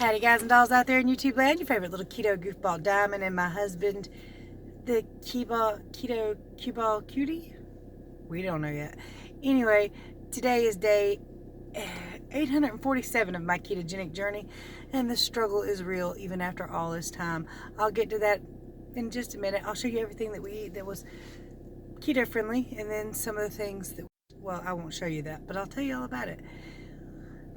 Howdy guys and dolls out there in YouTube land, your favorite little keto goofball Diamond and my husband, the Keto Cutie? We don't know yet. Anyway, today is day 847 of my ketogenic journey, and the struggle is real even after all this time. I'll get to that in just a minute. I'll show you everything that we eat that was keto friendly, and then some of the things that, well, I won't show you that, but I'll tell you all about it.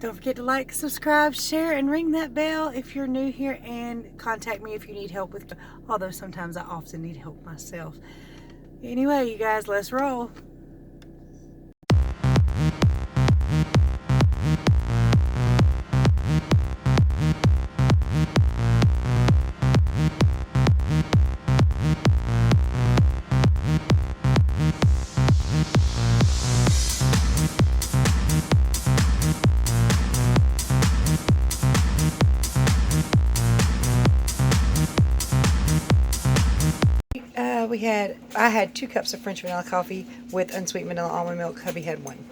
Don't forget to like, subscribe, share, and ring that bell if you're new here, and contact me if you need help with, although sometimes I often need help myself. Anyway, you guys, let's roll. I had 2 cups of French vanilla coffee with unsweetened vanilla almond milk. Hubby had 1.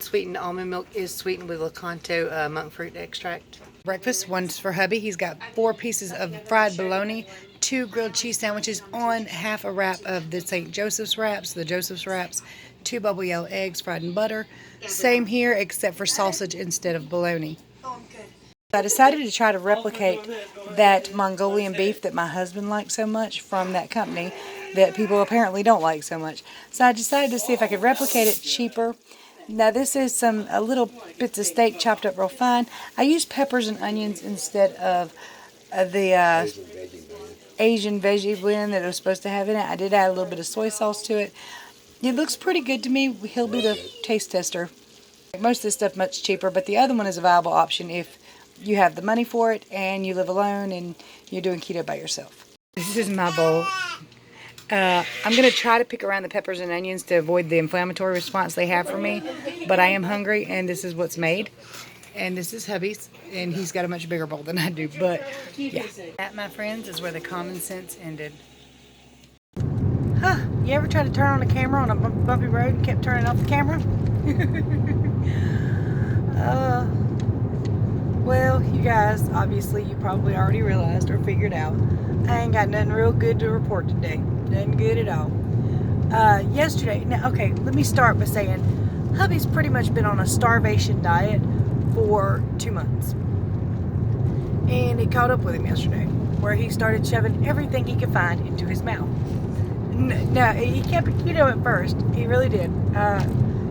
Sweetened almond milk is sweetened with Lakanto monk fruit extract. Breakfast, one's for hubby. He's got 4 pieces of fried bologna, 2 grilled cheese sandwiches on half a wrap of the St. Joseph's wraps, 2 bubble yellow eggs fried in butter. Same here except for sausage instead of bologna. I decided to try to replicate that Mongolian beef that my husband likes so much from that company that people apparently don't like so much. So I decided to see if I could replicate it cheaper. Now this is a little bits of steak chopped up real fine. I used peppers and onions instead of the Asian veggie blend that it was supposed to have in it. I did add a little bit of soy sauce to it. It looks pretty good to me. He'll be the taste tester. Most of this stuff much cheaper, but the other one is a viable option if you have the money for it and you live alone and you're doing keto by yourself. This is my bowl. I'm going to try to pick around the peppers and onions to avoid the inflammatory response they have for me, but I am hungry and this is what's made. And this is hubby's, and he's got a much bigger bowl than I do, but yeah. That, my friends, is where the common sense ended. Huh, you ever try to turn on the camera on a bumpy road and kept turning off the camera? Well, you guys, obviously you probably already realized or figured out I ain't got nothing real good to report today. Nothing good at all. Yesterday, now, okay, let me start by saying hubby's pretty much been on a starvation diet for 2 months. And it caught up with him yesterday, where he started shoving everything he could find into his mouth. No, he kept it keto at first. He really did.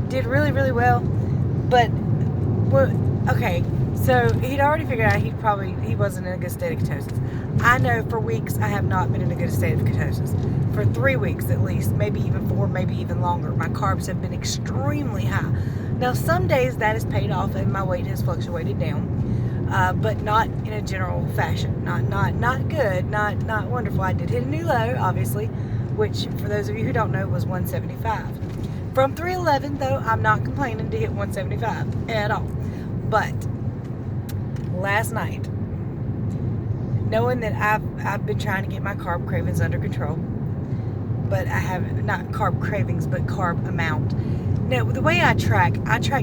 Did really, really well. But, well, okay. So he'd already figured out he wasn't in a good state of ketosis. I know for weeks I have not been in a good state of ketosis. For 3 weeks at least, maybe even 4, maybe even longer. My carbs have been extremely high. Now some days that has paid off and my weight has fluctuated down, but not in a general fashion. Not good, not wonderful. I did hit a new low, obviously, which for those of you who don't know was 175. From 311 though, I'm not complaining to hit 175 at all. But last night, knowing that I've been trying to get my carb cravings under control, but I have not carb cravings, but carb amount. Now, the way I track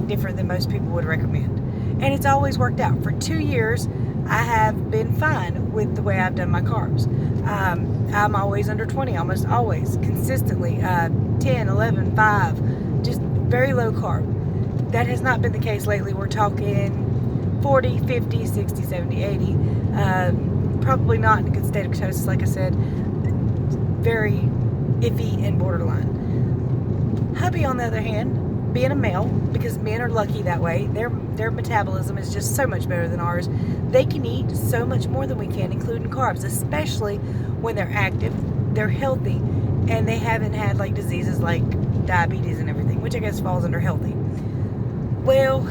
different than most people would recommend, and it's always worked out. For 2 years, I have been fine with the way I've done my carbs. I'm always under 20, almost always, consistently, 10, 11, 5, just very low carb. That has not been the case lately. We're talking 40, 50, 60, 70, 80. Probably not in a good state of ketosis, like I said. Very iffy and borderline. Hubby, on the other hand, being a male, because men are lucky that way, their metabolism is just so much better than ours. They can eat so much more than we can, including carbs, especially when they're active, they're healthy, and they haven't had like diseases like diabetes and everything, which I guess falls under healthy. Well,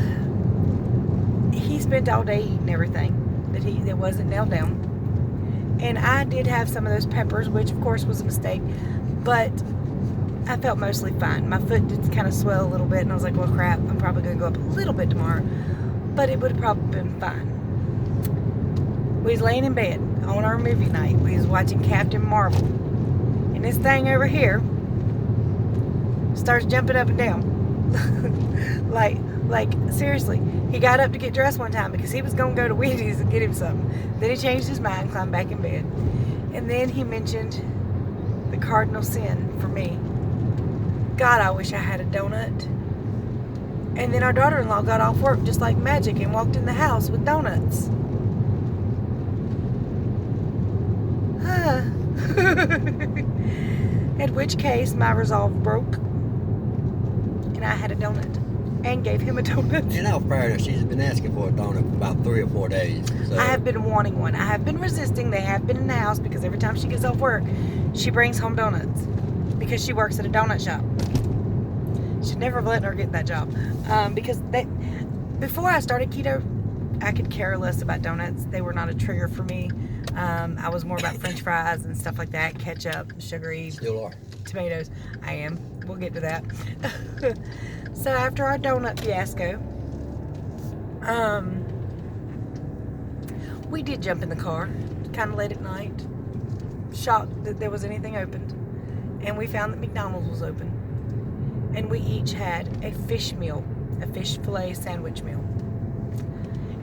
he spent all day eating everything that wasn't nailed down. And I did have some of those peppers, which of course was a mistake, but I felt mostly fine. My foot did kind of swell a little bit, and I was like, well, crap, I'm probably going to go up a little bit tomorrow, but it would have probably been fine. We was laying in bed on our movie night. We was watching Captain Marvel, and this thing over here starts jumping up and down. like Like, seriously. He got up to get dressed one time because he was going to go to Wendy's and get him something. Then he changed his mind, climbed back in bed. And then he mentioned the cardinal sin for me. God, I wish I had a donut. And then our daughter-in-law got off work just like magic and walked in the house with donuts. At which case, my resolve broke. And I had a donut. And gave him a donut. In all fairness, she's been asking for a donut for about 3 or 4 days. So. I have been wanting one. I have been resisting. They have been in the house because every time she gets off work, she brings home donuts because she works at a donut shop. Should never have let her get that job because before I started keto, I could care less about donuts. They were not a trigger for me. I was more about French fries and stuff like that, ketchup, sugary. Still are. Tomatoes. I am. We'll get to that. So after our donut fiasco, we did jump in the car, kind of late at night, shocked that there was anything opened, and we found that McDonald's was open, and we each had a fish meal, a fish fillet sandwich meal.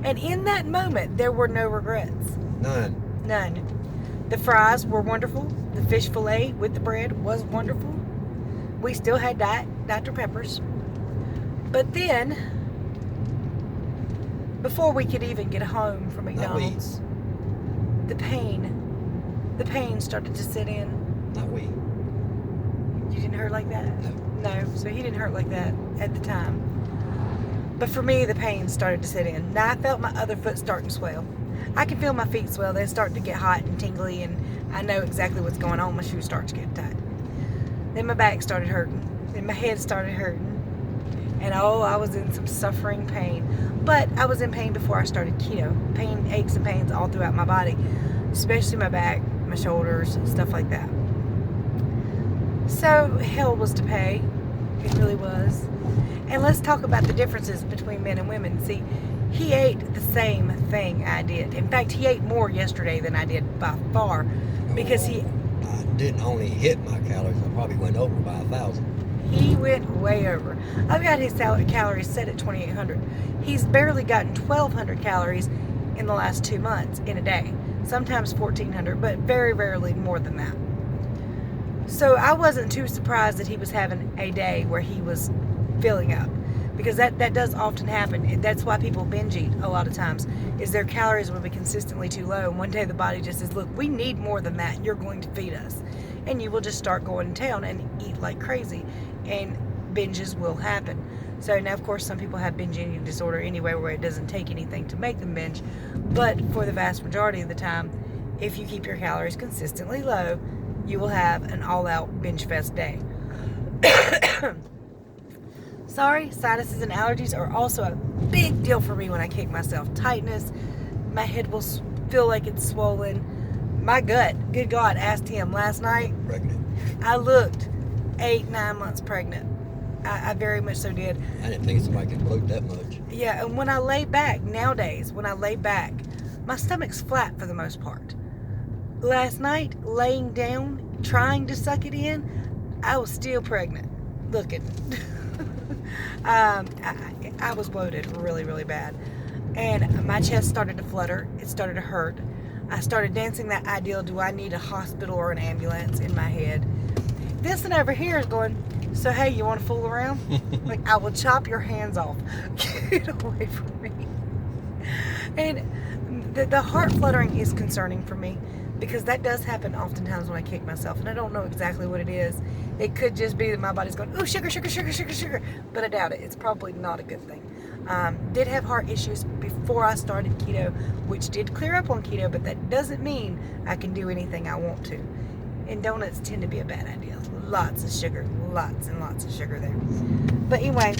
And in that moment, there were no regrets. None. The fries were wonderful. The fish fillet with the bread was wonderful. We still had Dr. Peppers. But then, before we could even get home from McDonald's, the pain started to set in. Not we. You didn't hurt like that? No. No, so he didn't hurt like that at the time. But for me, the pain started to set in. Now I felt my other foot starting to swell. I can feel my feet swell. They're starting to get hot and tingly, and I know exactly what's going on. My shoes start to get tight. Then my back started hurting. Then my head started hurting. And oh, I was in some suffering pain. But I was in pain before I started keto. Pain, aches and pains all throughout my body. Especially my back, my shoulders, stuff like that. So hell was to pay. It really was. And let's talk about the differences between men and women. See, he ate the same thing I did. In fact, he ate more yesterday than I did by far. Because I didn't only hit my calories, I probably went over by 1,000. He went way over. I've got his calories set at 2,800. He's barely gotten 1,200 calories in the last 2 months in a day. Sometimes 1,400, but very rarely more than that. So I wasn't too surprised that he was having a day where he was filling up. Because that does often happen. That's why people binge eat a lot of times, is their calories will be consistently too low. And one day the body just says, look, we need more than that. You're going to feed us. And you will just start going to town and eat like crazy. And binges will happen. So now, of course, some people have binge eating disorder anyway, where it doesn't take anything to make them binge. But for the vast majority of the time, if you keep your calories consistently low, you will have an all-out binge fest day. Sorry, sinuses and allergies are also a big deal for me when I kick myself. Tightness, my head will feel like it's swollen. My gut, good God, asked him last night. Pregnant. I looked 8-9 months pregnant. I very much so did. I didn't think somebody could bloat that much. Yeah, and when I lay back, nowadays, when I lay back, my stomach's flat for the most part. Last night, laying down, trying to suck it in, I was still pregnant. Looking. I was bloated really, really bad. And my chest started to flutter. It started to hurt. I started dancing that ideal, do I need a hospital or an ambulance in my head. This one over here is going, so hey, you want to fool around? Like, I will chop your hands off. Get away from me. And the heart fluttering is concerning for me, because that does happen oftentimes when I kick myself, and I don't know exactly what it is. It could just be that my body's going, ooh, sugar, sugar, sugar, sugar, sugar. But I doubt it. It's probably not a good thing. Did have heart issues before I started keto, which did clear up on keto, but that doesn't mean I can do anything I want to. And donuts tend to be a bad idea. Lots of sugar, lots and lots of sugar there. But anyway,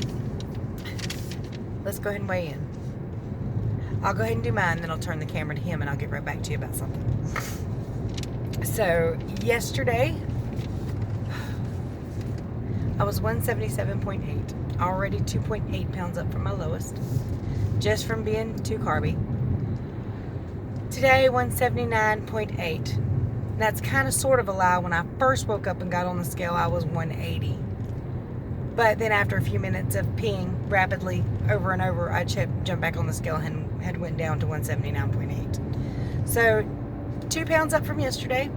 let's go ahead and weigh in. I'll go ahead and do mine, then I'll turn the camera to him and I'll get right back to you about something. So, yesterday, I was 177.8, already 2.8 pounds up from my lowest, just from being too carby. Today, 179.8. That's kind of sort of a lie. When I first woke up and got on the scale, I was 180. But then after a few minutes of peeing rapidly over and over, I jumped back on the scale and had went down to 179.8. So 2 pounds up from yesterday.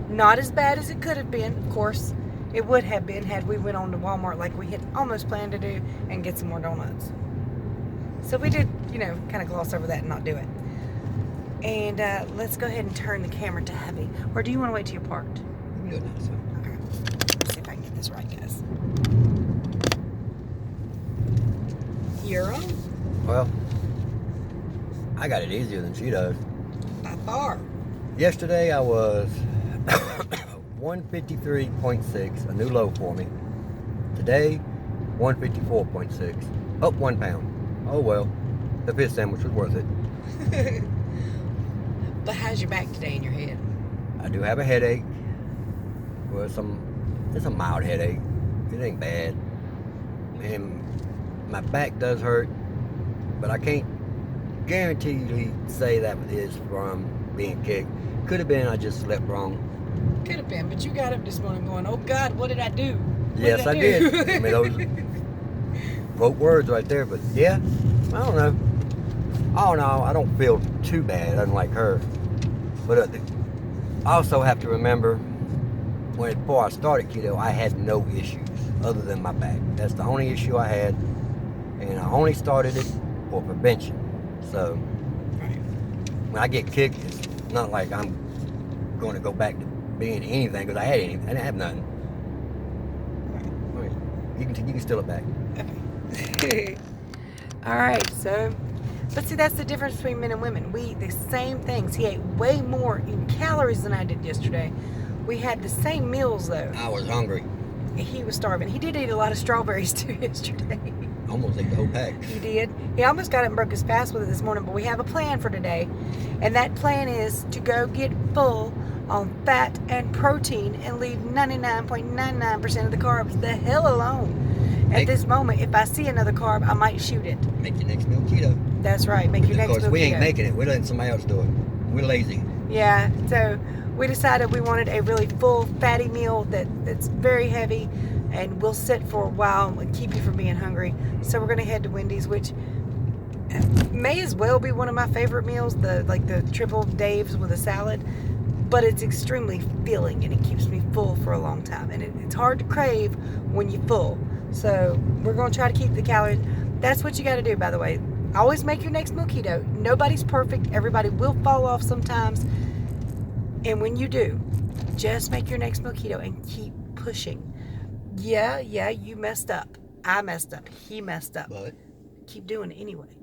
Not as bad as it could have been, of course. It would have been had we went on to Walmart like we had almost planned to do and get some more donuts. So we did, kind of gloss over that and not do it. And let's go ahead and turn the camera to heavy. Or do you want to wait till you're parked? We can do it now, so. Okay. Let's see if I can get this right, guys. You're on? Well, I got it easier than she does. By far. Yesterday I was 153.6, a new low for me. Today, 154.6, up 1 pound. Oh well, the fish sandwich was worth it. But how's your back today in your head? I do have a headache. Well, it's a mild headache. It ain't bad. And my back does hurt, but I can't guaranteedly say that is from being kicked. Could have been I just slept wrong. Could have been, but you got up this morning going, oh God, what did I do? Yes, I did. I mean, those broke words right there, but yeah, I don't know. Oh no, I don't feel too bad, unlike her. But I also have to remember, before I started keto, I had no issues other than my back. That's the only issue I had, and I only started it for prevention. So when I get kicked, it's not like I'm going to go back to being anything because I didn't have nothing. Right. You can steal it back. Okay. All right, so, but see, that's the difference between men and women. We eat the same things. He ate way more in calories than I did yesterday. We had the same meals though. I was hungry. He was starving. He did eat a lot of strawberries too yesterday. Almost ate the whole pack. He did. He almost got it and broke his fast with it this morning, but we have a plan for today. And that plan is to go get full on fat and protein and leave 99.99% of the carbs the hell alone. At this moment, if I see another carb, I might shoot it. Make your next meal keto. That's right. Make your next meal keto. Of course, we ain't making it. We're letting somebody else do it. We're lazy. Yeah, so we decided we wanted a really full, fatty meal that's very heavy and will sit for a while and keep you from being hungry. So we're going to head to Wendy's, which may as well be one of my favorite meals, the triple Dave's with a salad. But it's extremely filling and it keeps me full for a long time. And it's hard to crave when you're full. So we're going to try to keep the calories. That's what you got to do, by the way. Always make your next meal keto. Nobody's perfect. Everybody will fall off sometimes. And when you do, just make your next meal keto and keep pushing. Yeah, you messed up. I messed up. He messed up. But keep doing it anyway.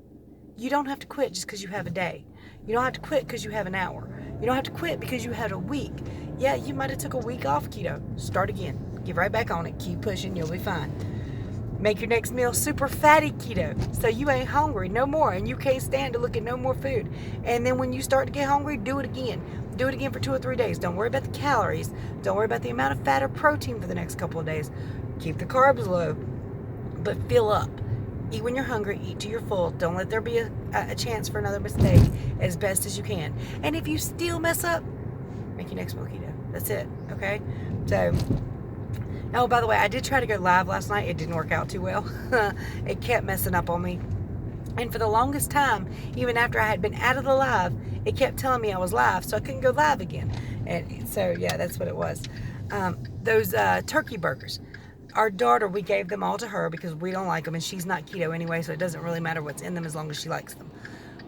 You don't have to quit just because you have a day. You don't have to quit because you have an hour. You don't have to quit because you had a week. Yeah, you might have took a week off keto. Start again. Get right back on it. Keep pushing. You'll be fine. Make your next meal super fatty keto so you ain't hungry no more and you can't stand to look at no more food. And then when you start to get hungry, do it again. Do it again for 2 or 3 days. Don't worry about the calories. Don't worry about the amount of fat or protein for the next couple of days. Keep the carbs low, but fill up. Eat when you're hungry. Eat till you're full. Don't let there be a chance for another mistake as best as you can. And if you still mess up, make your next meal keto. That's it. Okay? So, oh, by the way, I did try to go live last night. It didn't work out too well. It kept messing up on me. And for the longest time, even after I had been out of the live, it kept telling me I was live, so I couldn't go live again. And so, yeah, that's what it was. Those turkey burgers. Our daughter, we gave them all to her because we don't like them, and she's not keto anyway, so it doesn't really matter what's in them as long as she likes them.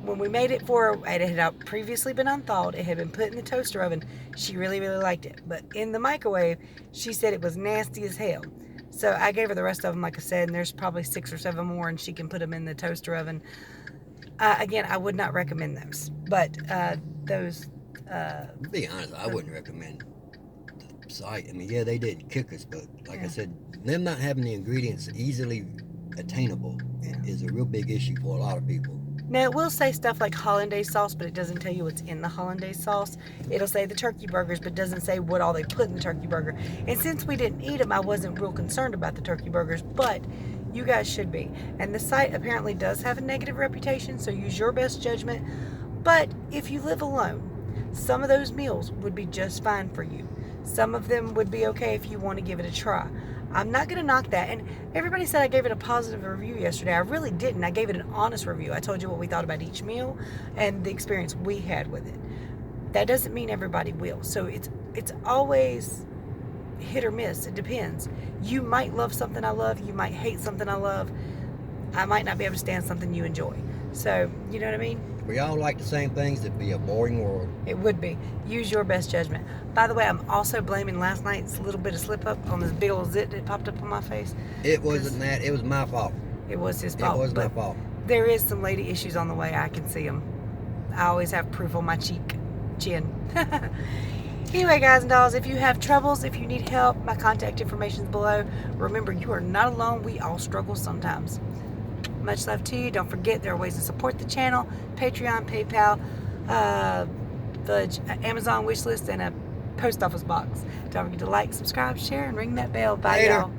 When we made it for her, it had previously been unthawed. It had been put in the toaster oven. She really, really liked it. But in the microwave, she said it was nasty as hell. So I gave her the rest of them, like I said, and there's probably 6 or 7 more, and she can put them in the toaster oven. Again, I would not recommend those. But those... to be honest, I wouldn't recommend the site. I mean, yeah, they didn't kick us, but like I said, them not having the ingredients easily attainable is a real big issue for a lot of people. Now, it will say stuff like hollandaise sauce, but it doesn't tell you what's in the hollandaise sauce. It'll say the turkey burgers, but doesn't say what all they put in the turkey burger. And since we didn't eat them, I wasn't real concerned about the turkey burgers, but you guys should be. And the site apparently does have a negative reputation, so use your best judgment. But if you live alone, some of those meals would be just fine for you. Some of them would be okay if you want to give it a try. I'm not going to knock that. And everybody said I gave it a positive review yesterday. I really didn't. I gave it an honest review. I told you what we thought about each meal and the experience we had with it. That doesn't mean everybody will. So it's always hit or miss. It depends. You might love something I love. You might hate something I love. I might not be able to stand something you enjoy. So, you know what I mean? We all like the same things. It'd be a boring world. It would be. Use your best judgment. By the way, I'm also blaming last night's little bit of slip up on this big old zit that popped up on my face. It wasn't that. It was my fault. It was his fault. It was my fault. There is some lady issues on the way. I can see them. I always have proof on my chin. Anyway, guys and dolls, if you have troubles, if you need help, my contact information is below. Remember, you are not alone. We all struggle sometimes. Much love to you. Don't forget, there are ways to support the channel. Patreon, PayPal, the Amazon wishlist, and a post office box. Don't forget to like, subscribe, share, and ring that bell. Bye, Later. y'all.